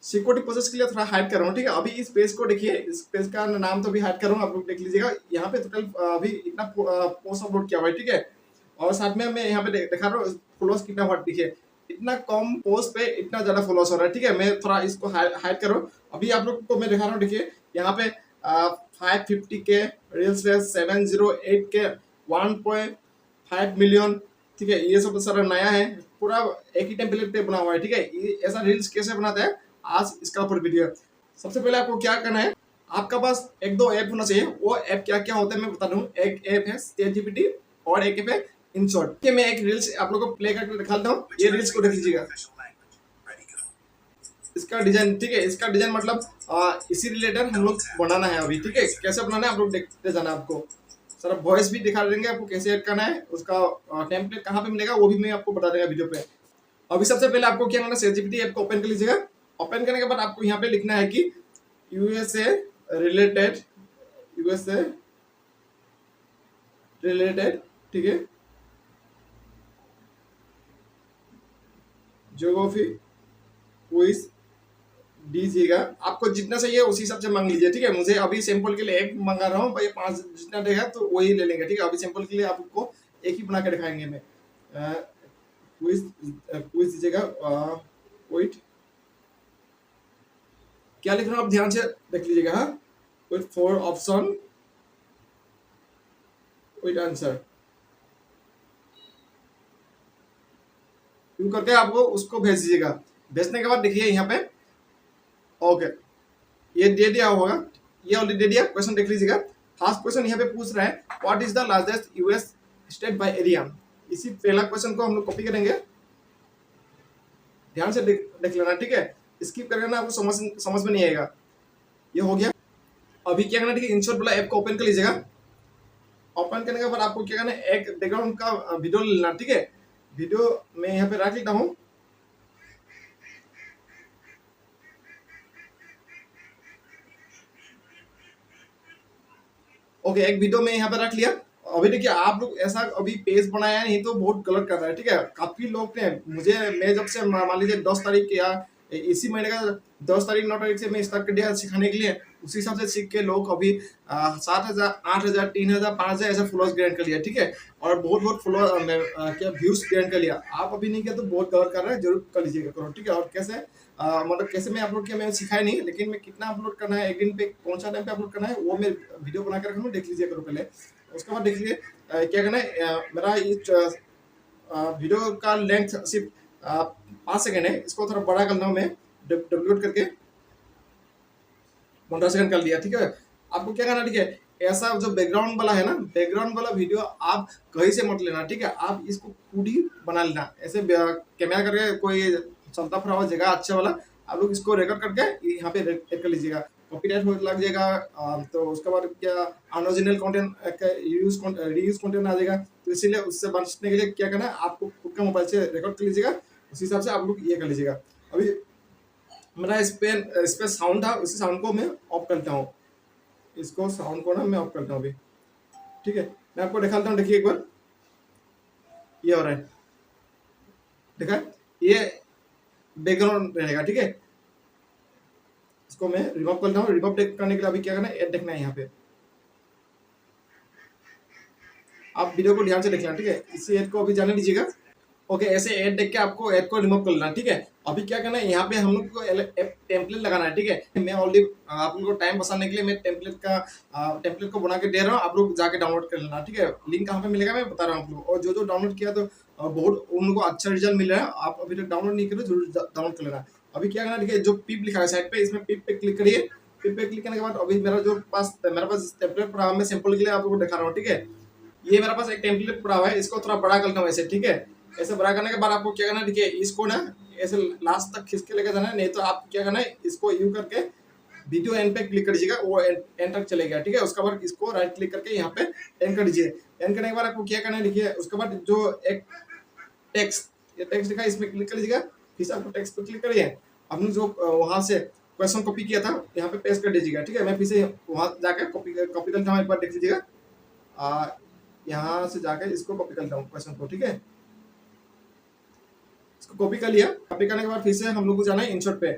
Security process के लिए थोड़ा हाइड कर रहा हूँ, ठीक है। अभी इस पेज को देखिए, इस पेज का नाम तो भी हाइड कर रहा हूँ, आप लोग देख लीजिएगा। यहाँ पे टोटल अभी इतना पोस्ट अपलोड किया हुआ है, ठीक है। और साथ में मैं यहाँ पे दिखा रहा हूँ फॉलोअर्स कितना हुआ, देखिए इतना कम पोस्ट पे इतना ज्यादा फॉलोअर्स हो रहा है, ठीक है। मैं थोड़ा इसको हाइड कर रहा हूँ। अभी आप लोग को मैं दिखा रहा हूँ, देखिए यहाँ पे 550 के रील्स है, 708 के 1.5 मिलियन, ठीक है। ये सब सारा नया है, पूरा एक ही टेम्पलेट पे बना हुआ है, ठीक है। ऐसा रील्स कैसे बनाता है, आज इसका ऊपर वीडियो है। सबसे पहले आपको क्या करना है, आपका पास एक दो ऐप होना चाहिए। वो ऐप क्या क्या होता है मैं बता दूं। एक ऐप है ChatGPT और एक ऐप है InShot, कि मैं एक रील्स आप लोगों को प्ले करके दिखाता हूँ। ये रील्स को देख लीजिएगा, इसका डिजाइन, ठीक है। इसका डिजाइन मतलब इसी रिलेटेड हम लोग बनाना है अभी, ठीक है। कैसे बनाना है आप लोग देखते जाना। आपको सारा वॉइस भी दिखा देंगे, आपको कैसे ऐड करना है, उसका टेम्पलेट कहाँ पे मिलेगा वो भी मैं आपको बता देगा वीडियो पे। अभी सबसे पहले आपको क्या करना है, ChatGPT ऐप को ओपन कर लीजिएगा। ओपन करने के बाद आपको यहाँ पे लिखना है कि यूएसए रिलेटेड, यूएसए रिलेटेड, ठीक है, ज्योग्राफी क्विज दीजिएगा। आपको जितना चाहिए उसी हिसाब से मांग लीजिए, ठीक है। मुझे अभी सैंपल के लिए एक मंगा रहा हूँ भाई, 5 जितना देगा तो वही ले लेंगे, ठीक है। अभी सैंपल के लिए आपको एक ही बना के दिखाएंगे। मैं क्विज क्विज दीजिएगा। वेट, क्या लिख रहा हूँ आप ध्यान से देख लीजिएगा। हाँ, विथ 4 ऑप्शन, विथ आंसर क्यों करके आपको उसको भेज दीजिएगा। भेजने के बाद देखिए यहाँ पे ओके, ये दे दिया होगा, ये ऑलरेडी दे दिया। क्वेश्चन देख लीजिएगा। फर्स्ट क्वेश्चन यहाँ पे पूछ रहा है what is the largest US state by area. इसी पहला क्वेश्चन को हम लोग कॉपी करेंगे, ध्यान से देख लेना, ठीक है। स्किप करके ना आपको समझ में नहीं आएगा। ये हो गया। अभी क्या करना, ठीक है, InShot वाला ऐप को ओपन कर लीजिएगा। ओपन करने के बाद आपको क्या करना है, एक बैकग्राउंड का वीडियो लेना, ठीक है। वीडियो मैं यहाँ पे रख लेता हूँ। ओके, एक वीडियो में यहाँ पे रख लिया। अभी देखिए आप लोग ऐसा अभी पेज बनाया नहीं तो बहुत गलत कर रहा है, ठीक है। काफी लोग ने मुझे, मैं जब से मान लीजिए 10 तारीख या इसी महीने का 10 तारीख 9 तारीख से मैं स्टार्ट कर दिया सिखाने के लिए, उसी हिसाब से सीख के लोग अभी 7,000 8,000 3,000 5,000 ऐसा फॉलोअर्स ग्रैंड कर लिया, ठीक है। और बहुत बहुत फॉलोअर क्या व्यूज ग्रैंड कर लिया। आप अभी नहीं किया तो बहुत गलत कर रहे हैं, जरूर कर लीजिएगा करो, ठीक है। और कैसे मतलब कैसे मैं अपलोड किया मैं सिखाया नहीं, लेकिन मैं कितना अपलोड करना है, एक दिन पे कौन सा टाइम पे अपलोड करना है वो मैं वीडियो बना कर रखूँ, देख लीजिए करो पहले। उसके बाद देख लीजिए क्या करना है। मेरा इस वीडियो का लेंथ सिर्फ 5 सेकेंड है, इसको थोड़ा बड़ा करना हूँ मैं, डब्ल्यूट करके 15 सेकंड कर लिया, ठीक है। आपको क्या करना, ठीक है, ऐसा जो बैकग्राउंड वाला है ना, बैकग्राउंड वाला वीडियो आप कहीं से मत लेना, ठीक है। आप इसको खुद ही बना लेना, ऐसे कैमरा करके कोई चलता फिरा हुआ जगह अच्छा वाला आप लोग इसको रिकॉर्ड करके यहाँ पे एड कर लीजिएगा। कॉपीराइट हो लग जाएगा तो उसके बाद क्या अनओरिजिनल कंटेंट रीयूज कंटेंट आ जाएगा। तो इसीलिए उससे बचने के लिए क्या करना है, आपको खुद का मोबाइल से रिकॉर्ड कर लीजिएगा, उसी हिसाब से आप लोग ये कर लीजिएगा। अभी मेरा इस पे साउंड था, उसी साउंड को मैं ऑफ करता हूँ। इसको साउंड को ना मैं ऑफ करता हूँ अभी, ठीक है। मैं आपको दिखाता हूँ, देखिए एक बार ये हो रहा है, देखा, ये बैकग्राउंड रहेगा, ठीक है। इसको मैं रिमूव करता हूँ। रिमूव करने के लिए अभी क्या करना है, ऐड देखना है यहाँ पे। आप वीडियो को ध्यान से देखना, ठीक है। इसी ऐड को अभी जाने दीजिएगा। ओके, ऐसे ऐड देख के आपको ऐड को रिमूव कर लेना, ठीक है। अभी क्या करना है, यहाँ पे हम लोग को टेम्पलेट लगाना है, ठीक है। मैं ऑलरेडी आप लोगों को टाइम बचाने के लिए मैं टेम्पलेट को बना के दे रहा हूँ, आप लोग जाके डाउनलोड कर लेना, ठीक है। लिंक कहाँ पे मिलेगा मैं बता रहा हूँ आप लोग। और जो जो डाउनलोड किया तो बहुत उनको अच्छा रिजल्ट मिल रहा है। आप अभी तक डाउनलोड नहीं करो, जरूर डाउनलोड कर लेना। अभी क्या करना, ठीक है, जो पिप लिखा है साइड पे, इसमें पिप पे क्लिक करिए। पिप पे क्लिक करने के बाद अभी मेरा पास टेम्पलेट पड़ा, मैं सिंपल के लिए आप लोगों को दिखा रहा हूँ, ठीक है। ये मेरे पास एक टेम्पलेट पड़ा हुआ है, इसको थोड़ा बड़ा करता हूँ ऐसे, ठीक है। ऐसे बड़ा करने के बाद आपको क्या करना है, ठीक है, इसको ना ऐसे लास्ट तक खींच के लेकर जाना है। नहीं तो आप क्या करना है, इसको यू करके वीडियो एंड पे क्लिक कर दीजिएगा, वो एंड तक चलेगा, ठीक है। उसके बाद इसको राइट क्लिक करके यहाँ पे एंड कर दीजिए। एंड करने के बाद आपको क्या करना है, देखिए उसके बाद जो एक टेक्स्ट, ये टेक्स्ट दिखा, इसमें क्लिक कर लीजिएगा। फिर से आपको टेक्स्ट पे क्लिक करिए, आपने जो वहां से क्वेश्चन कॉपी किया था यहाँ पे पेस्ट कर दीजिएगा, ठीक है। मैं फिर से वहां जाकर कॉपी करता हूँ, एक बार देख लीजिएगा। यहाँ से जाकर इसको कॉपी करता हूँ क्वेश्चन को, ठीक है। इसको कॉपी कर लिया। कॉपी करने के बाद फिर से हम लोग को जाना है InShot पे।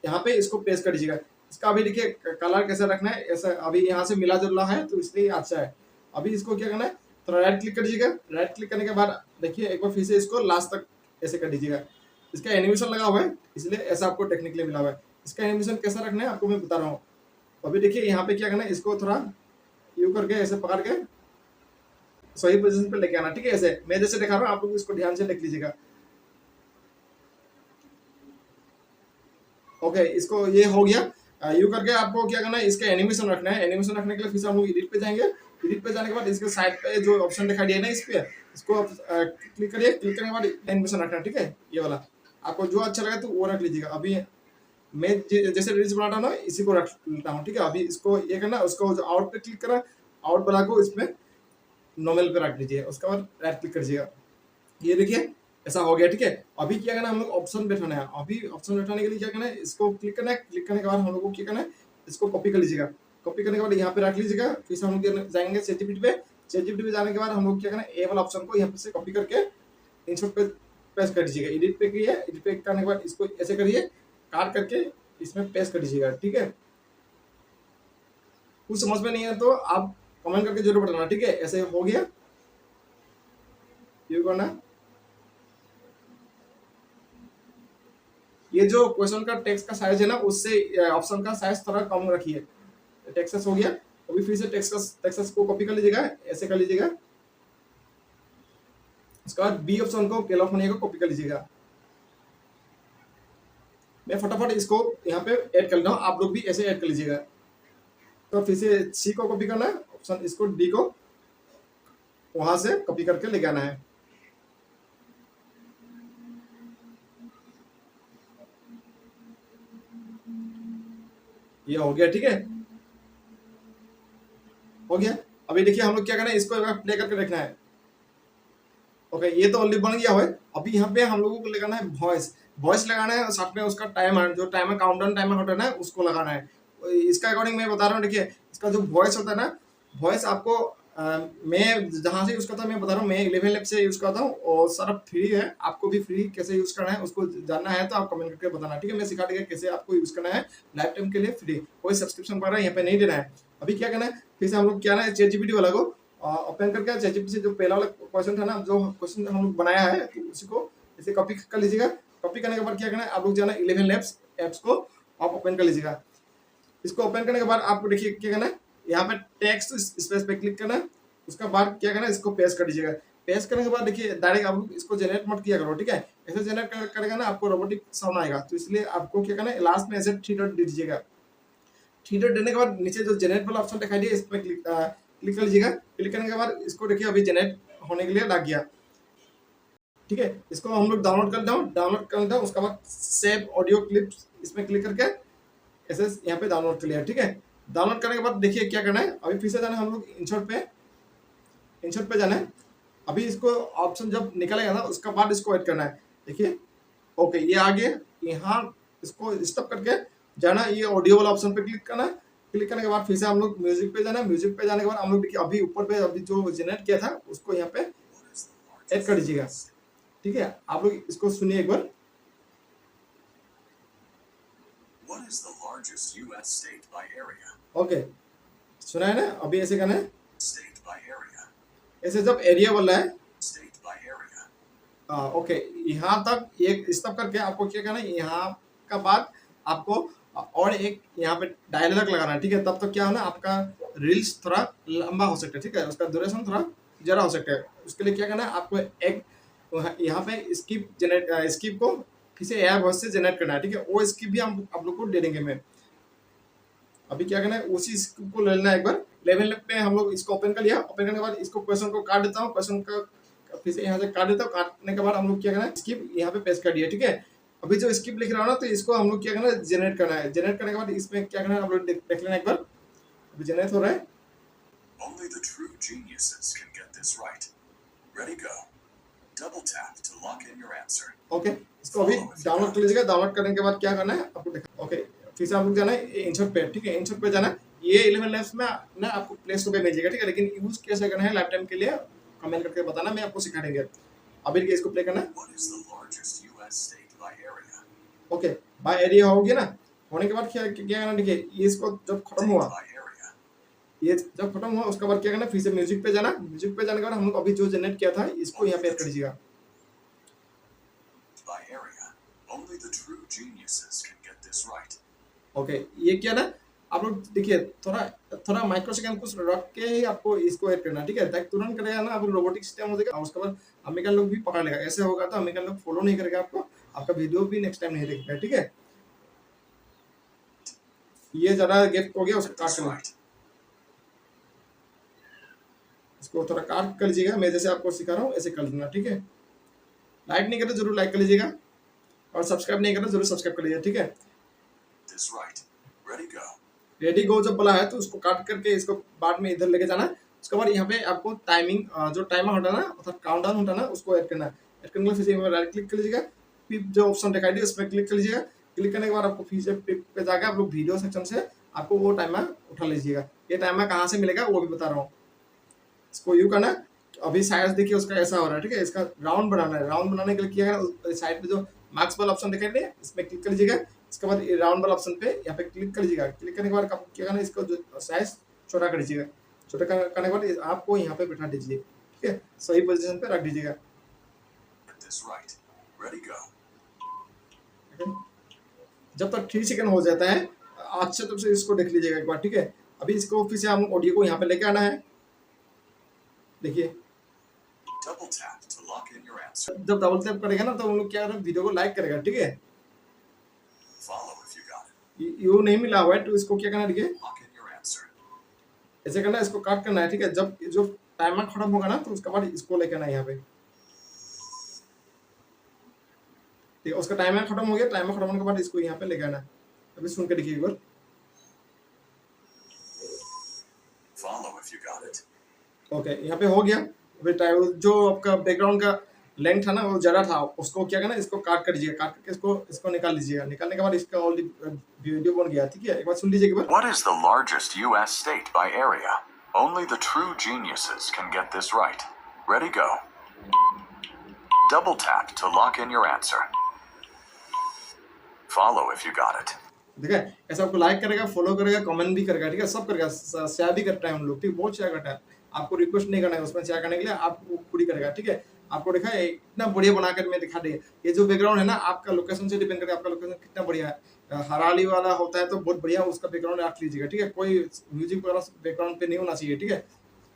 यहाँ पे इसको पेस्ट कर दीजिएगा। इसका अभी देखिए कलर कैसे रखना है, ऐसा अभी यहाँ से मिला जुला है तो इसलिए अच्छा है। अभी इसको क्या करना है, थोड़ा राइट क्लिक कर दीजिएगा। राइट क्लिक करने के बाद देखिए एक बार फिर से इसको लास्ट तक ऐसे कर दीजिएगा। इसका एनिमेशन लगा हुआ है इसलिए ऐसा आपको टेक्निकली मिला हुआ है। इसका एनिमेशन कैसा रखना है आपको मैं बता रहा हूँ। अभी देखिए यहाँ पे क्या करना है, इसको थोड़ा यू करके ऐसे पकड़ के सही पोजीशन पे लेके आना, ठीक है। ऐसे मैं जैसे दिखा रहा हूँ आप लोग इसको ध्यान से देख लीजिएगा। ओके, इसको ये हो गया। यू करके आपको क्या करना है, इसका एनिमेशन रखना है। एनिमेशन रखने के लिए फिर से हम लोग एडिट पे जाएंगे। एडिट पे जाने के बाद इसके साइड पे जो ऑप्शन दिखाई दिया ना इस पे, इसको क्लिक करिए। क्लिक करने के बाद एनिमेशन रखना है, ठीक है। ये वाला आपको जो अच्छा लगे तो वो रख लीजिएगा। अभी मैं जैसे रील्स बनाता हूँ ना इसी को रख लेता हूँ, ठीक है। अभी इसको ये करना, उसको आउट पे क्लिक करा, आउट वाला को इसमें नॉर्मल पे रख दीजिए। उसके बाद राइट क्लिक कर दीजिएगा। ये देखिए ऐसा हो गया, ठीक है। अभी क्या करना है, हम लोग ऑप्शन बैठाना है। अभी ऑप्शन बैठाने के लिए क्या करना है, इसको क्लिक करना है। क्लिक करने के बाद हम लोग को क्या करना है, इसको कॉपी कर लीजिएगा। कॉपी करने के बाद यहाँ पे रख लीजिएगा। फिर से हम लोग जाएंगे चैटजीपीटी पे। चैटजीपीटी पे जाने के बाद हम लोग क्या करना है, ए वाला ऑप्शन को यहाँ पे से कॉपी करके इंसर्ट पे पेस्ट कर दीजिएगा। एडिट पे किए, एडिट पे करने के बाद इसको ऐसे करिए, काट करके इसमें पेस्ट कर दीजिएगा, ठीक है। कुछ समझ में नहीं है तो आप कमेंट करके जरूर बताना, ठीक है। ऐसे हो गया, ये करना। ये जो क्वेश्चन का टेक्स्ट का साइज है ना, उससे ऑप्शन का साइज थोड़ा कम रखिए। टेक्स्ट हो गया। अभी फिर से टेक्स्ट को कॉपी कर लीजिएगा, ऐसे कर लीजिएगा। उसके बाद बी ऑप्शन को कैलिफोर्निया को कॉपी कर लीजिएगा। मैं फटाफट इसको यहाँ पे ऐड कर लेता हूँ, आप लोग भी ऐसे ऐड कर लीजिएगा। तो फिर से सी को कॉपी करना है, ऑप्शन इसको डी को वहां से कॉपी करके लेके आना है। ये हो गया, ठीक है। हो गया। अभी देखिए हम लोग क्या करना है, इसको एक बार प्ले करके देखना है। ओके, ये तो ऑलरेडी बन गया है। अभी यहाँ पे हम लोगों को लगाना है वॉइस। वॉइस लगाना है, साथ में उसका टाइमर, जो टाइमर काउंटडाउन टाइमर होता है ना, उसको लगाना है। इसका अकॉर्डिंग मैं बता रहा हूँ। देखिए इसका जो वॉइस होता है ना, वॉइस आपको मैं जहाँ से यूज करता हूँ मैं बता रहा हूँ। मैं 11 लैब से यूज करता हूँ और सारा फ्री है। आपको भी फ्री कैसे यूज करना है उसको जानना है तो आप कमेंट करके बताना, ठीक है। मैं सिखा देगा कैसे आपको यूज करना है लाइफ टाइम के लिए फ्री। कोई सब्सक्रिप्शन वगैरह यहाँ पे नहीं देना है। अभी क्या करना है, फिर से हम लोग क्या ना है, चैटजीपीटी वाला को ओपन करके चैटजीपीटी से जो पहला वाला क्वेश्चन था ना, जो क्वेश्चन हम लोग बनाया है, तो उसी को ऐसे कॉपी कर लीजिएगा। कॉपी करने के बाद क्या करना है, आप लोग जाना 11 लैब्स एप्स को आप ओपन कर लीजिएगा। इसको ओपन करने के बाद आपको देखिए क्या करना है, यहाँ पे टेक्स्ट स्पेस पे क्लिक करना है। उसका बाद क्या करना है, इसको पेस्ट कर दीजिएगा। पेस्ट करने के बाद देखिए डायरेक्ट आप लोग इसको जनरेट मत किया करो, ठीक है। ऐसे जनरेट करेगा ना आपको रोबोटिक साउंड आएगा, तो इसलिए आपको क्या करना है, लास्ट में ऐसे 3 डॉट दे दीजिएगा। 3 डॉट देने के बाद नीचे जो जनरेट वाला ऑप्शन दिखाई दिया, इस पर क्लिक कर लीजिएगा। क्लिक करने के बाद इसको देखिए अभी जनरेट होने के लिए लग गया, ठीक है। इसको हम लोग डाउनलोड कर लेते हैं। उसके बाद सेव ऑडियो क्लिप्स इसमें क्लिक करके ऐसे यहाँ पे डाउनलोड कर लिया, ठीक है। डाउनलोड करने के बाद देखिए क्या करना है, अभी फिर से जाना है हम लोग इंसर्ट पे जाना है। अभी इसको ऑप्शन जब निकलेगा ना, उसका बाद इसको ऐड करना है। देखिए ओके, ये आ गया। यहाँ इसको स्टॉप करके जाना, ये ऑडियो वाला ऑप्शन पे क्लिक करना। क्लिक करने के बाद फिर से हम लोग म्यूजिक पे जाना। म्यूजिक पे जाने के बाद हम लोग देखिए अभी ऊपर पे अभी जो जनरेट किया था उसको यहाँ पे ऐड कर दीजिएगा, ठीक है। आप लोग इसको सुनिए एक बार। What is the largest US state by area? Okay, सुना है ना। अभी ऐसे करना है, state by area. ऐसे जब एरिया बोला है state by area. ओके, यहाँ तक एक स्टॉप करके आपको क्या करना है, यहाँ का बाद आपको और एक यहाँ पे डायलॉग लगाना है, ठीक है। तब तक क्या है ना, आपका रील्स थोड़ा लंबा हो सकता है, ठीक है। उसका ड्यूरेशन थोड़ा ज़्यादा हो सकता है। उसके लिए क्या करना है, आपको एक यहाँ पे स्किप को फिर से एआई वॉइस से जनरेट करना है, ठीक है। वो स्किप भी हम आप लोग को दे देंगे। मैं अभी क्या करना है, उसी स्किप को ले लेना है एक बार। लेवल पे हम लोग इसको ओपन कर लिया। ओपन करने के बाद इसको क्वेश्चन को काट देता हूँ। क्वेश्चन का फिर से यहाँ से काट देता हूँ। काटने के बाद हम लोग क्या करना है, स्किप यहाँ पे पेस्ट कर दिया, ठीक है। अभी जो स्किप लिख रहा हूँ ना, तो इसको हम लोग क्या करना है, जनरेट करना है। जनरेट करने के बाद इसमें क्या करना है, आप लोग देख लेना एक बार। अभी जनरेट हो रहा है। Only the true geniuses can get this right. Ready, go. Double tap to lock in your answer. Okay, इसको अभी डाउनलोड कर लीजिएगा। डाउनलोड करने के बाद क्या करना है आपको देखा। ओके, फिर से आप लोग जाना है इंसर्ट पे, ठीक है। इंसर्ट पे जाना है। ये 11 लैब्स में ना आपको प्ले स्टोर पे मिलेगा, ठीक है। लेकिन यूज कैसे करना है लाइफ टाइम के लिए कमेंट करके बताना, मैं आपको सिखा देंगे। अभी देखिए इसको प्ले करना है। ओके, बाय एरिया हो गया ना। होने के बाद क्या क्या करना, देखिए ये इसको जब खत्म हुआ, ये जब खत्म हुआ उसके बाद क्या करना, फिर से म्यूजिक पे जाना। म्यूजिक पे जाने के बाद हम लोग अभी जो जनरेट किया था इसको यहाँ पे ऐड कर दीजिएगा। ओके, ये क्या ना, आप लोग देखिए थोड़ा थोड़ा माइक्रो सेकंड कुछ रख के ही आपको इसको ऐड करना, ठीक है, ताकि तुरंत करेगा ना, आप रोबोटिक सिस्टम हो जाएगा और उसके बाद अमेरिकन लोग भी पकड़ लेगा। ऐसे होगा तो अमेरिकन लोग फॉलो नहीं करेगा आपको, आपका वीडियो भी नेक्स्ट टाइम नहीं देखेगा, ठीक है। ये ज्यादा गैप हो गया, उसको काट करना, इसको थोड़ा काट कर लीजिएगा। मैं जैसे आपको सिखा रहा हूँ ऐसे कर लेना, ठीक है। लाइक नहीं करते जरूर लाइक कर लीजिएगा, और सब्सक्राइब नहीं करते जरूर सब्सक्राइब कर लीजिए, ठीक है। रेडी गो जब बोला है तो उसको काट करके इसको बाद में इधर लेके जाना। उसके बाद यहाँ पे आपको टाइमिंग जो टाइमर होता है ना, अर्थात काउंटडाउन होता है ना, उसको ऐड करना है। ऐड करने के लिए फिर राइट क्लिक कर लीजिएगा, फिर जो ऑप्शन दिखाई दे उस पर क्लिक कर लीजिएगा। क्लिक करने के बाद आपको फिर से पे जाकर आप लोग वीडियो सेक्शन से आपको वो टाइमर उठा लीजिएगा। ये टाइमर कहाँ से मिलेगा वो भी बता रहा हूँ। इसको यू करना, अभी शायद देखिए उसका ऐसा हो रहा है, ठीक है। इसका राउंड बनाना है। राउंड बनाने के लिए क्या है, साइड पे जो मार्क्स वाला ऑप्शन दिखाई दे इसमें क्लिक कर लीजिएगा। इसके बाद राउंड वाला ऑप्शन पे यहाँ पे क्लिक कर लीजिएगा। क्लिक करने के बाद आपको क्या करना है, इसको जो साइज छोटा कर दीजिएगा। छोटा करने के बाद आपको यहाँ पे बैठा दीजिए, ठीक है, सही पोजीशन पे रख दीजिएगा। जब तक 3 सेकंड हो जाता है अच्छे तरह से इसको देख लीजिएगा एक बार, ठीक है। अभी इसको फिर से हम ऑडियो को यहाँ पे लेके आना है। देखिए जब डबल टैप करेगा ना तो हम लोग क्या वीडियो को लाइक करेगा, ठीक है। यू नहीं मिला हुआ है तो इसको क्या करना है, देखिए ऐसे करना है, इसको काट करना है, ठीक है। जब जो टाइमर खत्म होगा ना तो उसके बाद इसको लेके आना है यहाँ पे, ठीक है। उसका टाइमर खत्म हो गया, टाइमर खत्म होने के बाद इसको यहाँ पे लेके आना है। अभी सुन के देखिए एक बार। ओके, यहाँ पे हो गया। अभी जो आपका बैकग्राउंड का लेंथ था ना वो ज्यादा था, उसको क्या करना, इसको काट कर दीजिएगा। काट करके इसको निकाल लीजिएगा। निकालने के बाद इसका ऑलरेडी वीडियो बन गया, ठीक है। एक बार सुन लीजिए एक बार। What is the largest U.S. state by area? Only the true geniuses can get this right. Ready, go. Double tap to lock in your answer. Follow if you got it. देखा, ऐसा आपको लाइक करेगा, follow करेगा, comment भी करेगा, ठीक है, सब करेगा, शेयर भी करता है हम लोग, ठीक, बहुत शेयर करता है। आपको रिक्वेस्ट नहीं करना है उसमें शेयर करने के लिए, आप खुद ही करेगा, ठीक है। आपको देखा है इतना बढ़िया बनाकर मैं दिखा दिया। ये जो बैकग्राउंड है ना आपका लोकेशन से डिपेंड करता है, आपका लोकेशन कितना बढ़िया है। हरियाली वाला होता है तो बहुत बढ़िया उसका बैकग्राउंड रख लीजिएगा, ठीक है। कोई म्यूजिक वगैरह बैकग्राउंड पे नहीं होना चाहिए, ठीक है।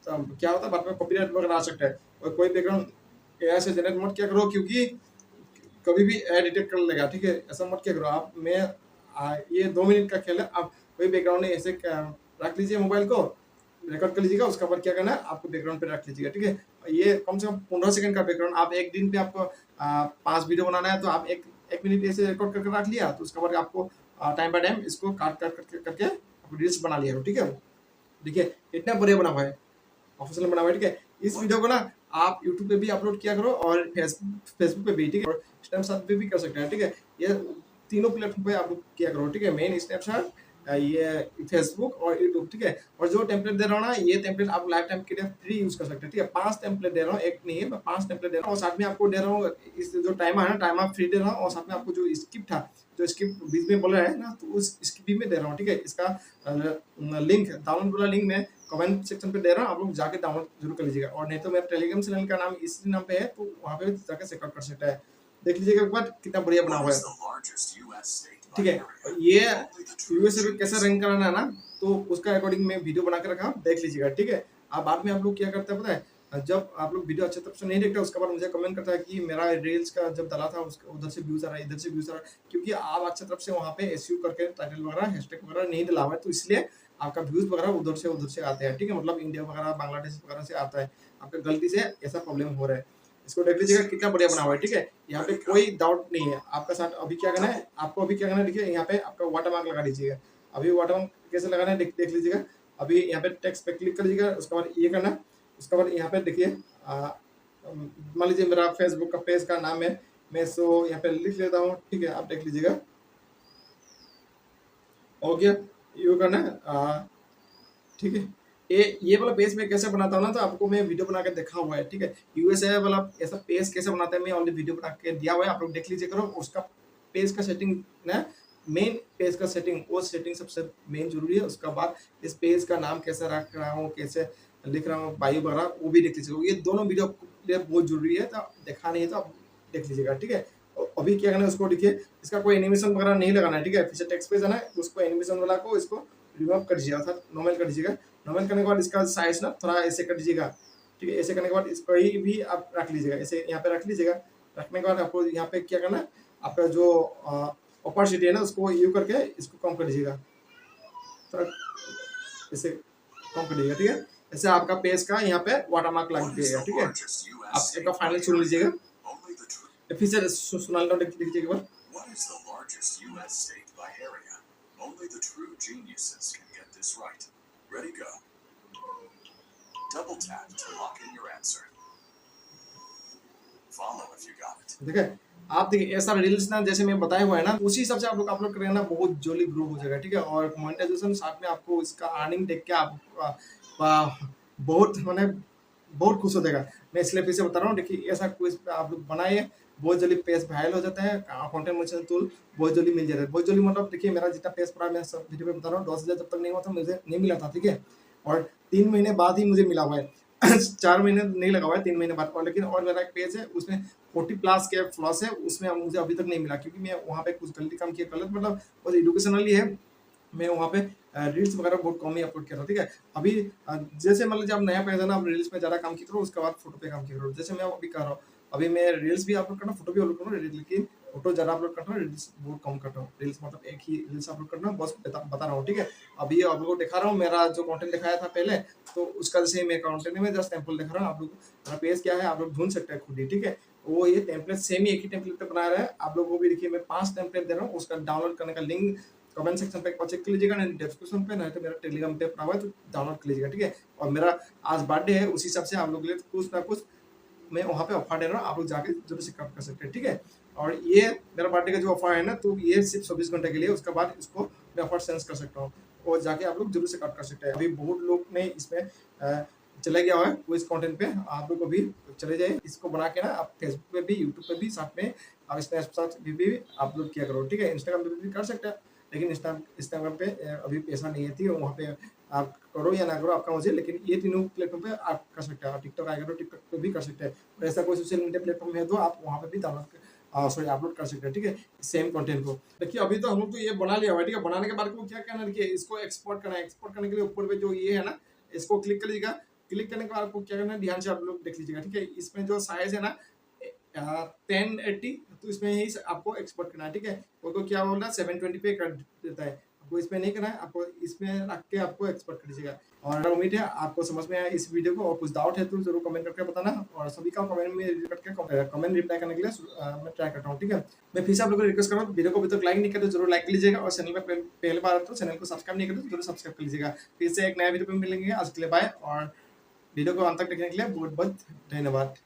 तो क्या होता है बाद में कॉपीराइट वगैरह आ सकता है। और कोई बैकग्राउंड ऐसे जनरेट मत क्या करो, क्योंकि कभी भी एड डिटेक्ट कर लेगा, ठीक है। ऐसा मत क्या करो आप। ये 2 मिनट का खेल है। आप कोई बैकग्राउंड नहीं, ऐसे रख लीजिए, मोबाइल को रिकॉर्ड कर लीजिएगा। उसके बाद क्या करना है, आपको बैकग्राउंड पे रख लीजिएगा, ठीक है। ये कम से कम 15 सेकंड का बैकग्राउंड। आप एक दिन पे आपको 5 वीडियो बनाना है तो आप एक मिनट ऐसे रिकॉर्ड करके रख लिया। तो उसके बाद आपको टाइम बाय टाइम इसको काट करके आपको रील्स बना लिया, ठीक है। देखिए इतना बढ़िया बना हुआ है, ऑफिशियल बना हुआ है, ठीक है। इस वीडियो को ना आप यूट्यूब पे भी अपलोड किया करो और फेसबुक पे भी, ठीक है, और स्नैपचैट पे भी कर सकते हैं, ठीक है। ये तीनों प्लेटफॉर्म पे आप किया करो, ठीक है। मेन स्नैपचैट, ये फेसबुक और यूट्यूब, ठीक है। और जो टेम्पलेट दे रहा हूँ ना, ये टेम्पलेट आप लाइफ टाइम के लिए फ्री यूज कर सकते हैं, ठीक है। 5 टेम्पलेट दे रहा हूँ, एक नहीं है, मैं 5 टेम्पलेट दे रहा हूँ। और साथ में आपको दे रहा हूँ इस जो टाइमर है ना, टाइमर फ्री दे रहा हूँ। और साथ में आपको जो स्क्रिप्ट था, जो स्क्रिप्ट बीच में बोल रहा है ना, तो उस स्क्रिप्ट भी में दे रहा हूँ, ठीक है। इसका लिंक, डाउनलोड वाला लिंक मैं कमेंट सेक्शन पे दे रहा हूँ, आप लोग जाके डाउनलोड जरूर कर लीजिएगा। और नहीं तो मेरा टेलीग्राम चैनल का नाम इसी नाम पे है, तो वहाँ पे जाके चेकआउट कर सकता है। देख लीजिएगा एक बार कितना बढ़िया बना हुआ है, ठीक है। ये यूएसए पे कैसे रैंक कराना है ना, तो उसका अकॉर्डिंग मैं वीडियो बना के रखा, देख लीजिएगा, ठीक है। अब बाद में आप लोग क्या करते हैं पता है, जब आप लोग वीडियो अच्छे तरह से नहीं देखते उसके बाद मुझे कमेंट करता है कि मेरा रील्स का जब डाला था उसका उधर से व्यूज आ रहा है, इधर से व्यूज आ रहा है, क्योंकि आप अच्छे तरफ से वहाँ पे एसईओ करके टाइटल वगैरह हैशटैग वगैरह नहीं डाला हुआ है, तो इसलिए आपका व्यूज वगैरह उधर से आते हैं, ठीक है। मतलब इंडिया वगैरह बांग्लादेश वगैरह से आता है, आपका गलती से ऐसा प्रॉब्लम हो रहा है। इसको देख लीजिएगा कितना बढ़िया बना हुआ है, ठीक है। यहाँ पे कोई डाउट नहीं है आपका साथ। अभी क्या करना है आपको, अभी क्या करना है, देखिए यहाँ पे आपका वाटरमार्क लगा दीजिएगा। अभी वाटरमार्क कैसे लगाना है देख लीजिएगा। अभी यहाँ पे टेक्स्ट पे क्लिक कर लीजिएगा, उसके बाद ये करना। उसके बाद यहाँ पे देखिए मान लीजिए मेरा फेसबुक का पेज का नाम है, मैं सो यहाँ पे लिख लेता हूँ, ठीक है। आप देख लीजिएगा, हो गया। यू करना है, ठीक है। ये वाला पेज मैं कैसे बनाता हूँ ना, तो आपको मैं वीडियो बना के देखा हुआ है, ठीक है। यूएसए वाला ऐसा पेज कैसे बनाते हैं मैं ऑलरेडी वीडियो बना के दिया हुआ है, आप लोग देख लीजिए करो। उसका पेज का सेटिंग ना मेन पेज का सेटिंग, वो सेटिंग सबसे मेन जरूरी है। उसके बाद इस पेज का नाम कैसे रख रहा हूँ, कैसे लिख रहा हूँ, बायो वगैरह, वो भी देख लीजिएगा। ये दोनों वीडियो आपको लिए बहुत जरूरी है, तो देखा नहीं है तो आप देख लीजिएगा, ठीक है। अभी क्या करना है, उसको देखिए, इसका कोई एनिमेशन वगैरह नहीं लगाना है, ठीक है। पीछे टेक्स्ट पेज है ना, उसको एनिमेशन वाला को इसको रिमूव कर दीजिएगा, अर्थात नॉर्मल कर दीजिएगा। नॉर्मल करने के बाद इसका साइज ना थोड़ा ऐसे कर दीजिएगा, ठीक है। ऐसे करने के बाद इसको ही भी आप रख लीजिएगा, ऐसे यहाँ पे रख लीजिएगा। रखने के बाद आपको यहाँ पे क्या करना है, आपका जो ऑपर्चुनिटी है ना, उसको यू करके इसको कम कर दीजिएगा, थोड़ा ऐसे कम कर दीजिएगा, ठीक है। ऐसे आपका पेज का यहाँ पे वाटरमार्क लग What is जाएगा, the ठीक है। largest U.S. आप state एक by फाइनल सुन लीजिएगा, area? Only the true. फिर से सुना लेना, लीजिएगा एक बार। What is the largest U.S. state by area? Only the true geniuses can get this right. Ready, go. Double tap to lock in your answer. Follow if you got it. ठीक है। आप देखिए, ऐसा रील्स ना जैसे मैं बताया हुआ है ना, उसी हिसाब से आप लोग अपलोड करेंगे ना, बहुत जल्दी ग्रो हो जाएगा, ठीक है। और मोनेटाइजेशन साथ में आपको इसका अर्निंग देख के आप बहुत माने बहुत खुश हो जाएगा। मैं इसलिए फिर से बता रहा हूँ, देखिए ऐसा कुछ आप लोग बनाइए, बहुत जल्दी पेज वायरल हो जाता है। कंटेंट मोनेटाइजेशन टूल बहुत जल्दी मिल जाता है, बहुत जल्दी मतलब देखिए मेरा जितना पेज पड़ा, मैं सब वीडियो में बता रहा हूँ, 10,000 जब तक नहीं हुआ था मुझे नहीं मिला था, ठीक है। और 3 महीने बाद ही मुझे मिला हुआ है। 4 महीने नहीं लगा हुआ है, 3 महीने बाद। और लेकिन और मेरा एक पेज है, उसमें 40 प्लस के फॉलोअर्स है, उसमें मुझे अभी तक नहीं मिला, क्योंकि मैं वहाँ पे कुछ गलती काम किया, गलत मतलब बस एजुकेशनली है। मैं वहाँ पे रील्स वगैरह बहुत कम ही अपलोड किया था, ठीक है। अभी जैसे मतलब जब नया पेज है ना, आप रील्स में ज़्यादा काम किया करो, उसके बाद फोटो पे काम किया करो। जैसे मैं अभी कर रहा हूँ, अभी मैं रील्स भी अपलोड करना, फोटो भी अपलोड करना, लेकिन फोटो ज़्यादा अपलोड करता हूँ, रील्स बहुत कम करता हूँ। रील्स मतलब एक ही रील्स अपलोड करना, बस बता रहा हूँ, ठीक है। अभी आप लोगों को दिखा रहा हूँ मेरा जो कंटेंट दिखाया था पहले, तो उसका जैसे मैं कंटेंट में जस्ट सैंपल दिखा रहा हूँ। आप लोग मेरा पेज क्या है आप लोग ढूंढ सकते हैं खुद ही, ठीक है। वो ये टेम्पलेट सेम ही एक ही टेम्पलेट पे बना रहा है। आप लोगों को भी देखिए, मैं 5 टेम्पलेट दे रहा हूँ, उसका डाउनलोड करने का लिंक कमेंट सेक्शन पे चेक कर लीजिएगा, नहीं डिस्क्रिप्शन पे, नहीं तो मेरा टेलीग्राम पे पड़ा हुआ है, तो डाउनलोड कर लीजिएगा, ठीक है। और मेरा आज बर्थडे है, उसी हिसाब से आप लोग के लिए कुछ ना कुछ मैं वहाँ पे ऑफर दे रहा हूँ, आप लोग जाके जरूर से काम कर सकते हैं, ठीक है। और ये मेरा बर्थडे का जो ऑफर है ना, तो ये सिर्फ 24 घंटे के लिए, उसके बाद इसको मैं ऑफर सेंस कर सकता हूँ, और जाके आप लोग जरूर से कट कर सकते हैं। अभी बहुत लोग ने इसमें चले गया हुआ है, वो इस कंटेंट पे आप लोग भी चले जाइए, इसको बना के ना आप फेसबुक पे भी, यूट्यूब पे भी, साथ में आप स्नैपचैट भी अपलोड किया करो, ठीक है। इंस्टाग्राम पे भी कर सकते हैं, लेकिन इंस्टाग्राम पे अभी पैसा नहीं है, ठीक है। वहाँ पे आप करो या ना करो आपका मुझे, लेकिन ये तीनों प्लेटफॉर्म पे आप कर सकते हैं। टिकटॉक आएगा तो टिकटॉक पे भी कर सकते हैं, और ऐसा कोई सोशल मीडिया प्लेटफॉर्म है तो आप वहाँ पे भी सॉरी अपलोड कर सकते हैं, ठीक है, सेम कंटेंट को। देखिए अभी तो हम लोग तो ये बना लिया हुआ है, ठीक है। बनाने के बाद को क्या करना है, देखिए इसको एक्सपोर्ट करना है। एक्सपोर्ट करने के लिए ऊपर पे जो ये है ना, इसको क्लिक कर लीजिएगा। क्लिक करने के बाद आपको क्या करना है, ध्यान से आप लोग देख लीजिएगा, ठीक है। इसमें जो साइज है ना 1080, तो इसमें ही आपको एक्सपोर्ट करना है, ठीक है। वो क्या बोल रहा है 720 पे कर देता है, आपको इसमें नहीं करना है, आपको इसमें रख के आपको एक्सपोर्ट कर दीजिएगा। और उम्मीद है आपको समझ में आया इस वीडियो को, और कुछ डाउट है तो जरूर कमेंट करके बताना, और सभी का कमेंट में कमेंट रिप्लाई करने के लिए मैं ट्राई करता हूँ, ठीक है। मैं फिर से आप लोगों को रिक्वेस्ट कर रहा हूँ, वीडियो को अभी तक लाइक नहीं करते तो जरूर लाइक कर लीजिएगा, और चैनल पर पहले बार तो चैनल को सब्सक्राइब नहीं करते तो जरूर सब्सक्राइब कर लीजिएगा। फिर से एक नया वीडियो में मिलेंगे, आज के लिए बाय, और वीडियो को अंत तक देखने के लिए बहुत बहुत धन्यवाद।